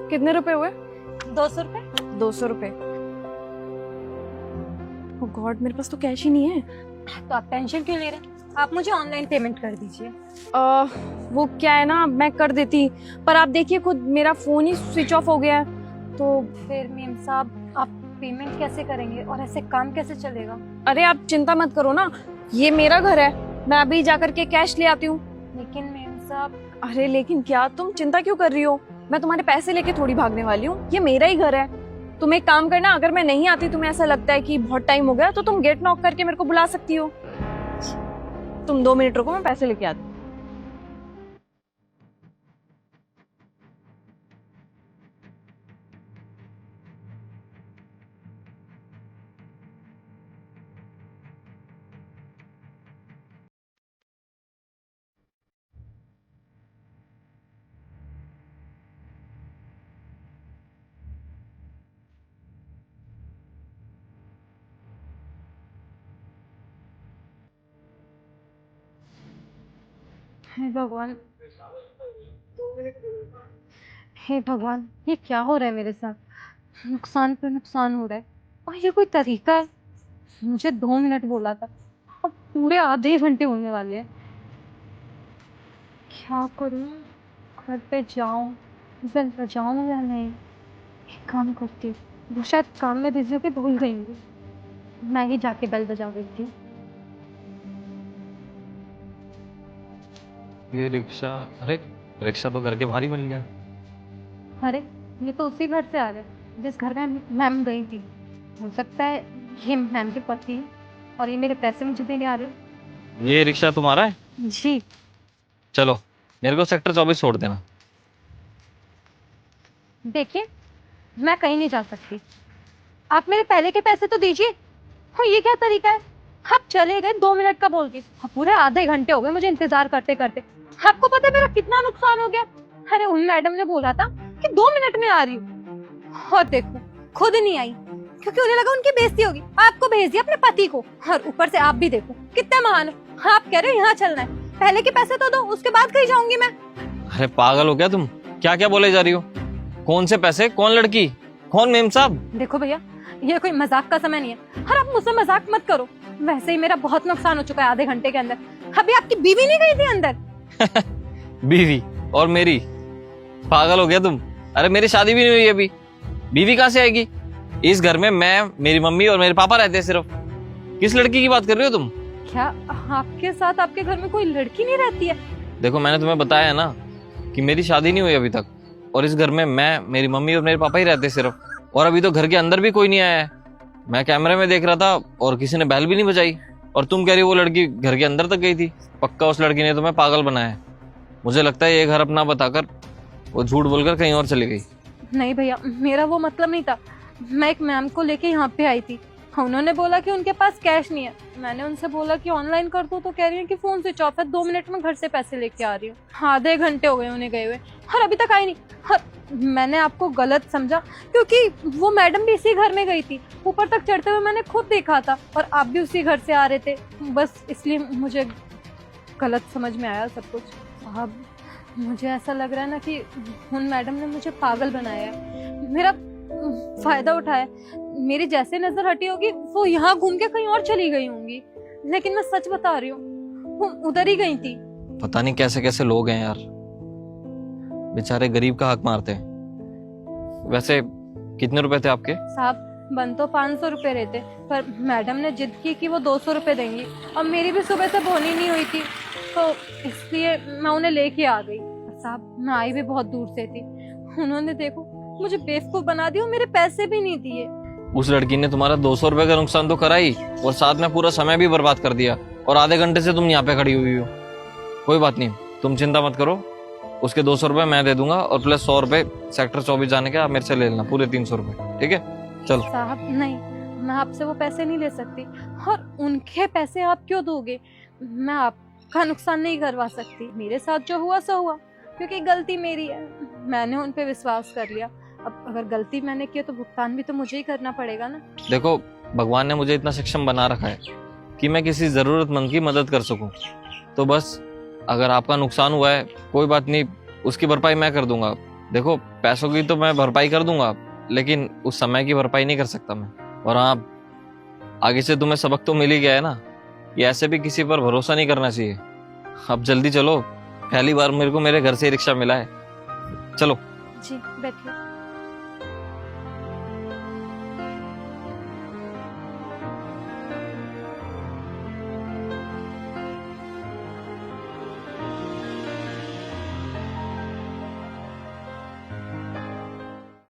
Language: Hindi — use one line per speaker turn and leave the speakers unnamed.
कितने रुपए हुए?
200 रुपए।
200 रुपए। ओह गॉड, मेरे पास तो कैश ही नहीं है।
तो आप टेंशन क्यों ले रहे हैं? आप मुझे ऑनलाइन पेमेंट कर दीजिए।
वो क्या है ना, मैं कर देती, पर आप देखिए खुद मेरा फोन ही स्विच ऑफ हो गया है। तो
फिर मेम साहब आप पेमेंट कैसे करेंगे और ऐसे काम कैसे चलेगा?
अरे आप चिंता मत करो ना, ये मेरा घर है, मैं अभी जाकर के कैश ले आती हूँ।
लेकिन मेम साहब।
अरे लेकिन क्या, तुम चिंता क्यों कर रही हो? मैं तुम्हारे पैसे लेके थोड़ी भागने वाली हूँ, ये मेरा ही घर है। तुम एक काम करना, अगर मैं नहीं आती, तुम्हें ऐसा लगता है कि बहुत टाइम हो गया, तो तुम गेट नॉक करके मेरे को बुला सकती हो। तुम 2 मिनट रुको, मैं पैसे लेके आती हूँ।
हे भगवान, हे भगवान, ये क्या हो रहा है मेरे साथ? नुकसान पे नुकसान हो रहा है और ये कोई तरीका है? मुझे 2 मिनट बोला था, अब पूरे आधे घंटे होने वाले हैं। क्या करूं? घर पे जाऊं, बेल बजाऊं या नहीं? एक काम करती हूँ, वो शायद काम में बिजी होके भूल गई होंगी, मैं ही जाके बेल बजा देती हूँ।
ये रिक्शा, अरे रिक्शा तो घर के बाहर ही मिल गया।
अरे ये तो उसी घर से आ रहे हैं जिस घर में मैम गई थी। हो सकता है ये मैम के पति है और ये मेरे पैसे मुझे देने आ रहे हैं।
ये रिक्शा तुम्हारा है?
जी।
चलो मेरे को सेक्टर 24 छोड़ देना।
देखिए, मैं कहीं नहीं जा सकती, आप मेरे पहले के पैसे तो दीजिए। हाँ, ये क्या तरीका है? आप चले गए 2 मिनट का बोल के, पूरे आधे घंटे हो गए मुझे इंतजार करते करते। आपको पता है मेरा कितना नुकसान हो गया? अरे उन मैडम ने बोला था कि 2 मिनट में आ रही हूँ, और देखो खुद नहीं आई क्योंकि उन्हें लगा उनकी बेइज्जती होगी। आपको भेज दिया अपने पति को, और ऊपर से आप भी देखो कितने महान हो। आप कह रहे हो यहाँ चलना है, पहले के पैसे तो दो, उसके बाद कहीं जाऊंगी मैं।
अरे पागल हो क्या तुम? क्या क्या बोले जा रही हो? कौन से पैसे, कौन लड़की, कौन मेम साहब?
देखो भैया, ये कोई मजाक का समय नहीं है, और आप मुझसे मजाक मत करो। वैसे ही मेरा बहुत नुकसान हो चुका है आधे घंटे के अंदर। अभी आपकी बीवी नहीं गई थी अंदर?
बीवी और मेरी? पागल हो गया तुम? अरे मेरी शादी भी नहीं हुई अभी, बीवी कहाँ से आएगी? इस घर में मैं, मेरी मम्मी और मेरे पापा रहते हैं सिर्फ। किस लड़की की बात कर रही हो तुम?
क्या आपके साथ आपके घर में कोई लड़की नहीं रहती है?
देखो मैंने तुम्हें बताया है ना कि मेरी शादी नहीं हुई अभी तक, और इस घर में मैं, मेरी मम्मी और मेरे पापा ही रहते सिर्फ। और अभी तो घर के अंदर भी कोई नहीं आया है। मैं कैमरे में देख रहा था और किसी ने बैल भी नहीं बजाई, और तुम कह रही हो वो लड़की घर के अंदर तक गई थी। पक्का उस लड़की ने तुम्हें पागल बनाया है। मुझे लगता है ये घर अपना बताकर वो झूठ बोलकर कहीं और चली गई।
नहीं भैया, मेरा वो मतलब नहीं था। मैं एक मैम को लेके यहाँ पे आई थी, उन्होंने बोला कि उनके पास कैश नहीं है। मैंने उनसे बोला कि ऑनलाइन कर दो, तो कह रही है कि फोन स्विच ऑफ है, 2 मिनट में घर से पैसे लेके आ रही हूँ। आधे घंटे हो गए उन्हें गए हुए और अभी तक आई नहीं। और मैंने आपको गलत समझा क्योंकि वो मैडम भी इसी घर में गई थी, ऊपर तक चढ़ते हुए मैंने खुद देखा था, और आप भी उसी घर से आ रहे थे, बस इसलिए मुझे गलत समझ में आया सब कुछ। अब मुझे ऐसा लग रहा है ना कि उन मैडम ने मुझे पागल बनाया है, मेरा फायदा उठाया। मेरी जैसे नजर हटी होगी वो यहाँ घूम के कहीं और चली गई होंगी, लेकिन मैं सच बता रही हूँ, वो उधर ही गई थी।
पता नहीं कैसे कैसे लोग हैं यार, बेचारे गरीब का हक मारते हैं। वैसे कितने रुपए थे आपके?
साहब बन तो 500 रुपए रहते, पर मैडम ने जिद की कि वो 200 रुपए देंगी, और मेरी भी सुबह से बोनी नहीं हुई थी, तो इसलिए मैं उन्हें लेके आ गई। साहब मैं आई भी बहुत दूर से थी, उन्होंने देखो मुझे बेवकूफ बना दिया, मेरे पैसे भी नहीं दिए।
उस लड़की ने तुम्हारा 200 रुपए का नुकसान तो करा ही, और साथ में पूरा समय भी बर्बाद कर दिया, और आधे घंटे से तुम यहाँ पे खड़ी हुई हो। कोई बात नहीं, तुम चिंता मत करो, उसके 200 रुपए मैं दे दूंगा, और प्लस 100 रुपए सेक्टर 24 जाने के आप मेरे से ले लेना, पूरे 300 रुपए। ठीक है चलो।
साहब नहीं, मैं आपसे वो पैसे नहीं ले सकती, और उनके पैसे आप क्यों दोगे? मैं आपका नुकसान नहीं करवा सकती। मेरे साथ जो हुआ सो हुआ, क्योंकि गलती मेरी है, मैंने उन पे विश्वास कर लिया। अब अगर गलती मैंने की तो भुगतान भी तो मुझे ही करना पड़ेगा ना।
देखो भगवान ने मुझे इतना सक्षम बना रखा है कि मैं किसी जरूरतमंद की मदद कर सकूं, तो बस अगर आपका नुकसान हुआ है कोई बात नहीं, उसकी भरपाई मैं कर दूंगा। देखो पैसों की तो मैं भरपाई कर दूंगा, लेकिन उस समय की भरपाई नहीं कर सकता मैं। और हाँ, आगे से तुम्हें सबक तो मिल ही गया है ना कि ऐसे भी किसी पर भरोसा नहीं करना चाहिए। अब जल्दी चलो, पहली बार मेरे को मेरे घर से ही रिक्शा मिला है। चलो।
जी बैठिए।